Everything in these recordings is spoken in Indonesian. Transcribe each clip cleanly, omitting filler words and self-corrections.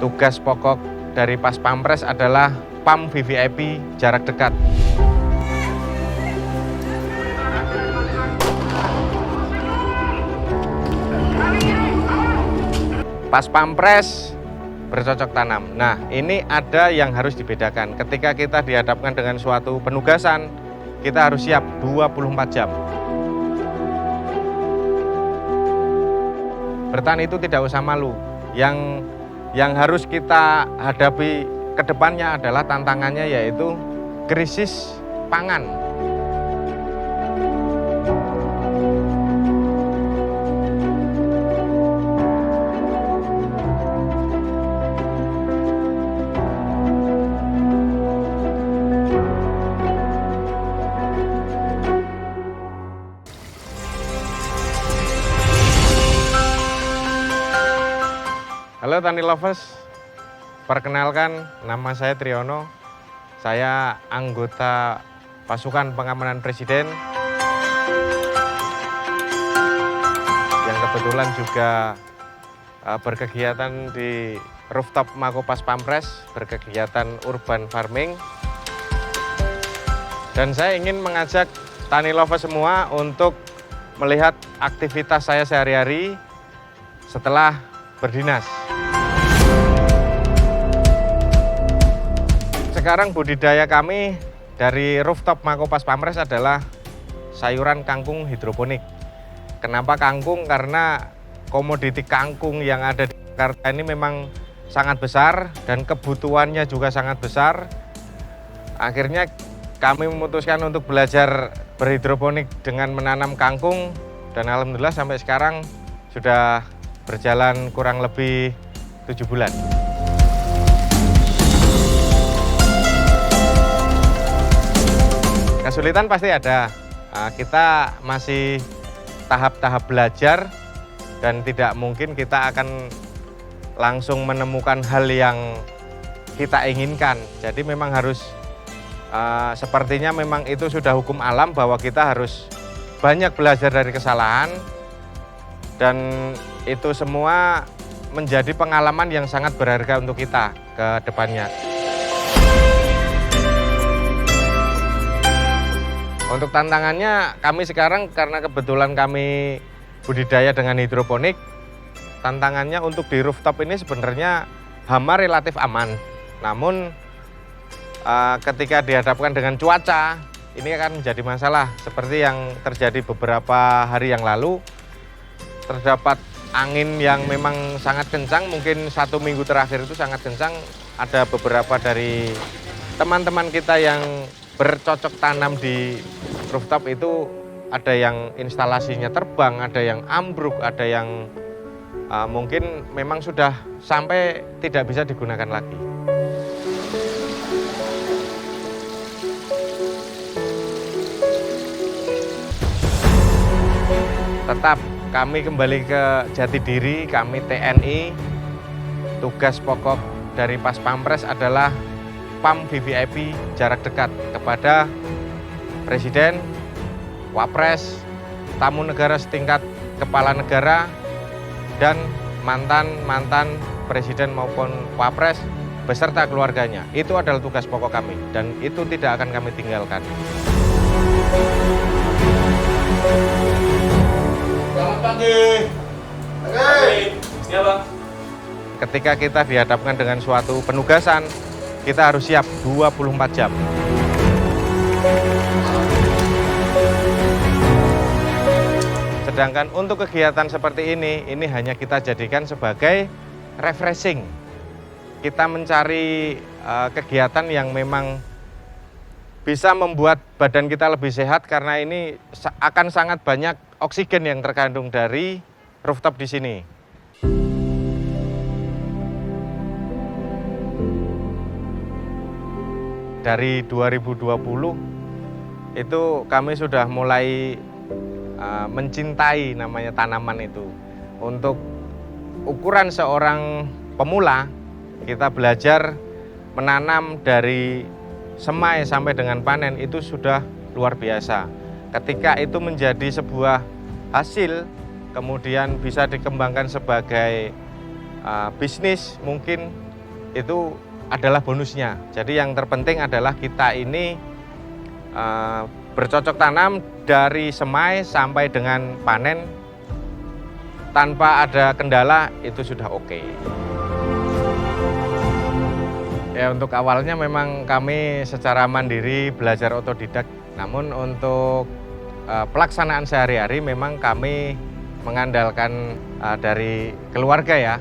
tugas pokok dari Pas Pampres adalah PAM VVIP jarak dekat. Pas Pampres bercocok tanam. Nah, ini ada yang harus dibedakan. Ketika kita dihadapkan dengan suatu penugasan, kita harus siap 24 jam. Bertani itu tidak usah malu. Yang harus kita hadapi ke depannya adalah tantangannya, yaitu krisis pangan. Halo Tani Lovers, perkenalkan nama saya Triyono, saya anggota Pasukan Pengamanan Presiden yang kebetulan juga berkegiatan di rooftop Mako Pas Pampres, berkegiatan urban farming. Dan saya ingin mengajak Tani Lovers semua untuk melihat aktivitas saya sehari-hari setelah berdinas. Sekarang budidaya kami dari rooftop Mako Pas Pampres adalah sayuran kangkung hidroponik. Kenapa kangkung? Karena komoditi kangkung yang ada di Jakarta ini memang sangat besar dan kebutuhannya juga sangat besar. Akhirnya kami memutuskan untuk belajar berhidroponik dengan menanam kangkung, dan alhamdulillah sampai sekarang sudah berjalan kurang lebih 7 bulan. Kesulitan pasti ada. Kita masih tahap-tahap belajar dan tidak mungkin kita akan langsung menemukan hal yang kita inginkan. Jadi memang harus sepertinya memang itu sudah hukum alam bahwa kita harus banyak belajar dari kesalahan, dan itu semua menjadi pengalaman yang sangat berharga untuk kita ke depannya. Untuk tantangannya, kami sekarang karena kebetulan kami budidaya dengan hidroponik, tantangannya untuk di rooftop ini sebenarnya hama relatif aman. Namun ketika dihadapkan dengan cuaca, ini akan menjadi masalah. Seperti yang terjadi beberapa hari yang lalu, terdapat angin yang memang sangat kencang, mungkin 1 minggu terakhir itu sangat kencang. Ada beberapa dari teman-teman kita yang bercocok tanam di rooftop itu, ada yang instalasinya terbang, ada yang ambruk, ada yang mungkin memang sudah sampai tidak bisa digunakan lagi. Tetap kami kembali ke jati diri, kami TNI. Tugas pokok dari Pas Pampres adalah PAM VVIP jarak dekat kepada Presiden, Wapres, tamu negara setingkat kepala negara, dan mantan Presiden maupun Wapres beserta keluarganya. Itu adalah tugas pokok kami dan itu tidak akan kami tinggalkan. Selamat pagi. Ya Bang. Ketika kita dihadapkan dengan suatu penugasan, kita harus siap 24 jam. Sedangkan untuk kegiatan seperti ini hanya kita jadikan sebagai refreshing. Kita mencari kegiatan yang memang bisa membuat badan kita lebih sehat, karena ini akan sangat banyak oksigen yang terkandung dari rooftop di sini. Dari 2020 itu kami sudah mulai mencintai namanya tanaman itu. Untuk ukuran seorang pemula, kita belajar menanam dari semai sampai dengan panen itu sudah luar biasa. Ketika itu menjadi sebuah hasil, kemudian bisa dikembangkan sebagai bisnis, mungkin itu adalah bonusnya. Jadi yang terpenting adalah kita ini bercocok tanam dari semai sampai dengan panen tanpa ada kendala, itu sudah oke. Ya, untuk awalnya memang kami secara mandiri belajar otodidak, namun untuk pelaksanaan sehari-hari memang kami mengandalkan dari keluarga ya.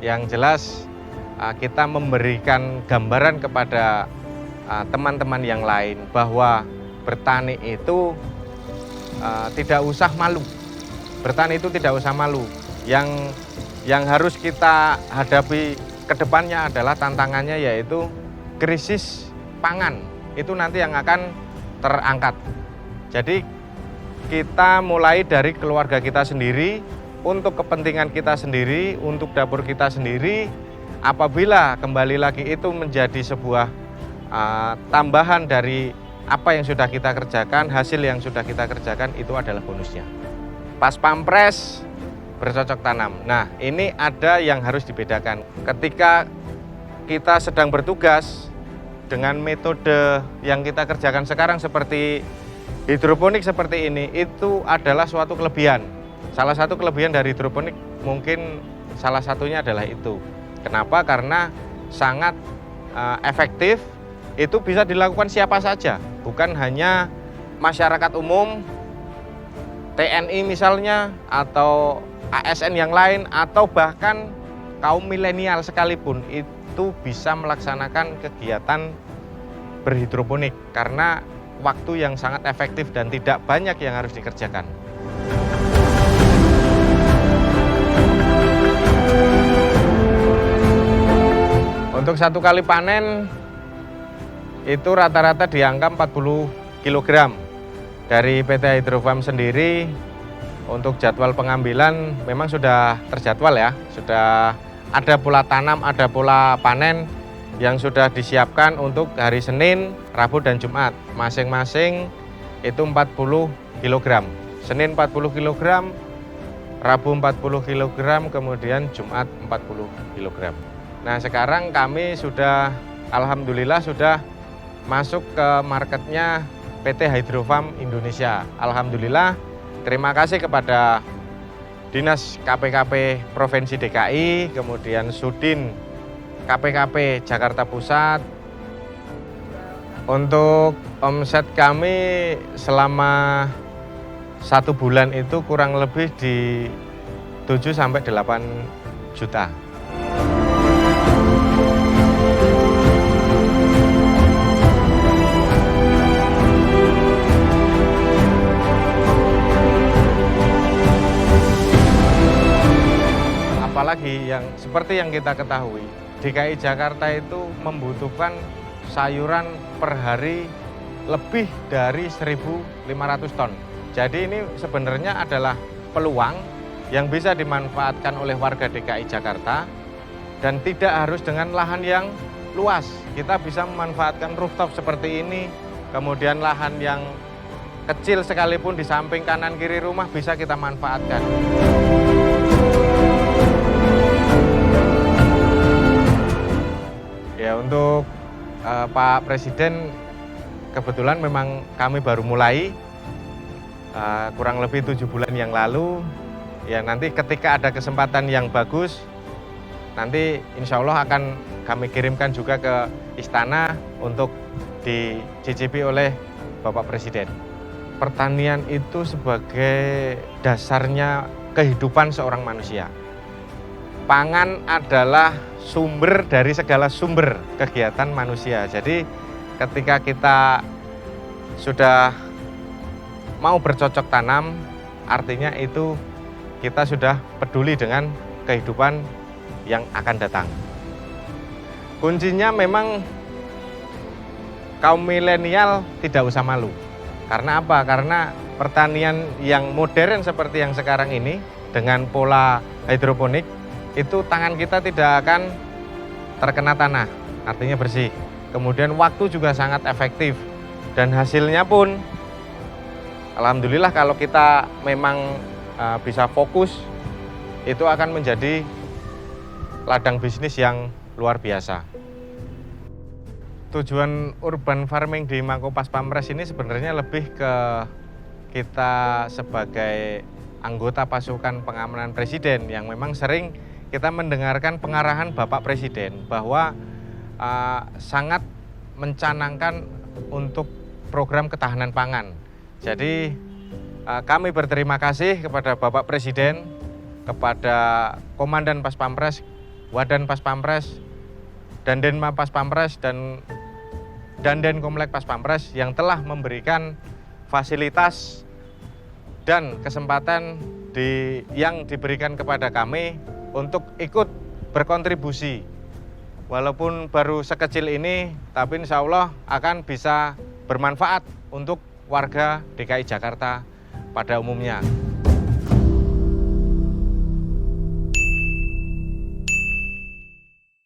Yang jelas kita memberikan gambaran kepada teman-teman yang lain bahwa bertani itu tidak usah malu. Bertani itu tidak usah malu. Yang harus kita hadapi ke depannya adalah tantangannya, yaitu krisis pangan. Itu nanti yang akan terangkat. Jadi kita mulai dari keluarga kita sendiri, untuk kepentingan kita sendiri, untuk dapur kita sendiri. Apabila kembali lagi itu menjadi sebuah tambahan dari apa yang sudah kita kerjakan, hasil yang sudah kita kerjakan, itu adalah bonusnya. Pas pampres, bercocok tanam. Nah, ini ada yang harus dibedakan. Ketika kita sedang bertugas dengan metode yang kita kerjakan sekarang seperti hidroponik seperti ini, itu adalah suatu kelebihan. Salah satu kelebihan dari hidroponik mungkin salah satunya adalah itu. Kenapa? Karena sangat efektif, itu bisa dilakukan siapa saja, bukan hanya masyarakat umum, TNI misalnya, atau ASN yang lain, atau bahkan kaum milenial sekalipun itu bisa melaksanakan kegiatan berhidroponik karena waktu yang sangat efektif dan tidak banyak yang harus dikerjakan. Untuk satu kali panen itu rata-rata di angka 40 kg. Dari PT Hydrofarm sendiri untuk jadwal pengambilan memang sudah terjadwal ya. Sudah ada pola tanam, ada pola panen yang sudah disiapkan untuk hari Senin, Rabu, dan Jumat. Masing-masing itu 40 kg. Senin 40 kg, Rabu 40 kg, kemudian Jumat 40 kg. Nah, sekarang kami sudah, alhamdulillah sudah masuk ke marketnya PT Hydrofarm Indonesia. Alhamdulillah, terima kasih kepada Dinas KPKP Provinsi DKI, kemudian Sudin KPKP Jakarta Pusat. Untuk omset kami selama 1 bulan itu kurang lebih di 7-8 juta. Apalagi yang seperti yang kita ketahui, DKI Jakarta itu membutuhkan sayuran per hari lebih dari 1.500 ton. Jadi ini sebenarnya adalah peluang yang bisa dimanfaatkan oleh warga DKI Jakarta dan tidak harus dengan lahan yang luas. Kita bisa memanfaatkan rooftop seperti ini, kemudian lahan yang kecil sekalipun di samping kanan kiri rumah bisa kita manfaatkan. Ya, untuk Pak Presiden kebetulan memang kami baru mulai kurang lebih 7 bulan yang lalu. Ya, nanti ketika ada kesempatan yang bagus, nanti insya Allah akan kami kirimkan juga ke istana untuk dicicipi oleh Bapak Presiden. Pertanian itu sebagai dasarnya kehidupan seorang manusia. Pangan adalah sumber dari segala sumber kegiatan manusia. Jadi ketika kita sudah mau bercocok tanam, artinya itu kita sudah peduli dengan kehidupan yang akan datang. Kuncinya memang kaum milenial tidak usah malu. Karena apa? Karena pertanian yang modern seperti yang sekarang ini dengan pola hidroponik, itu tangan kita tidak akan terkena tanah, artinya bersih. Kemudian waktu juga sangat efektif dan hasilnya pun alhamdulillah kalau kita memang bisa fokus, itu akan menjadi ladang bisnis yang luar biasa. Tujuan urban farming di Mako Pas Pampres ini sebenarnya lebih ke kita sebagai anggota pasukan pengamanan Presiden yang memang sering kita mendengarkan pengarahan Bapak Presiden bahwa sangat mencanangkan untuk program ketahanan pangan. Jadi kami berterima kasih kepada Bapak Presiden, kepada Komandan Pas Pampres, Wadan Pas Pampres, Dandenma Pas Pampres, dan Dandan Komplek Pas Pampres yang telah memberikan fasilitas dan kesempatan yang diberikan kepada kami untuk ikut berkontribusi. Walaupun baru sekecil ini, tapi insya Allah akan bisa bermanfaat untuk warga DKI Jakarta pada umumnya.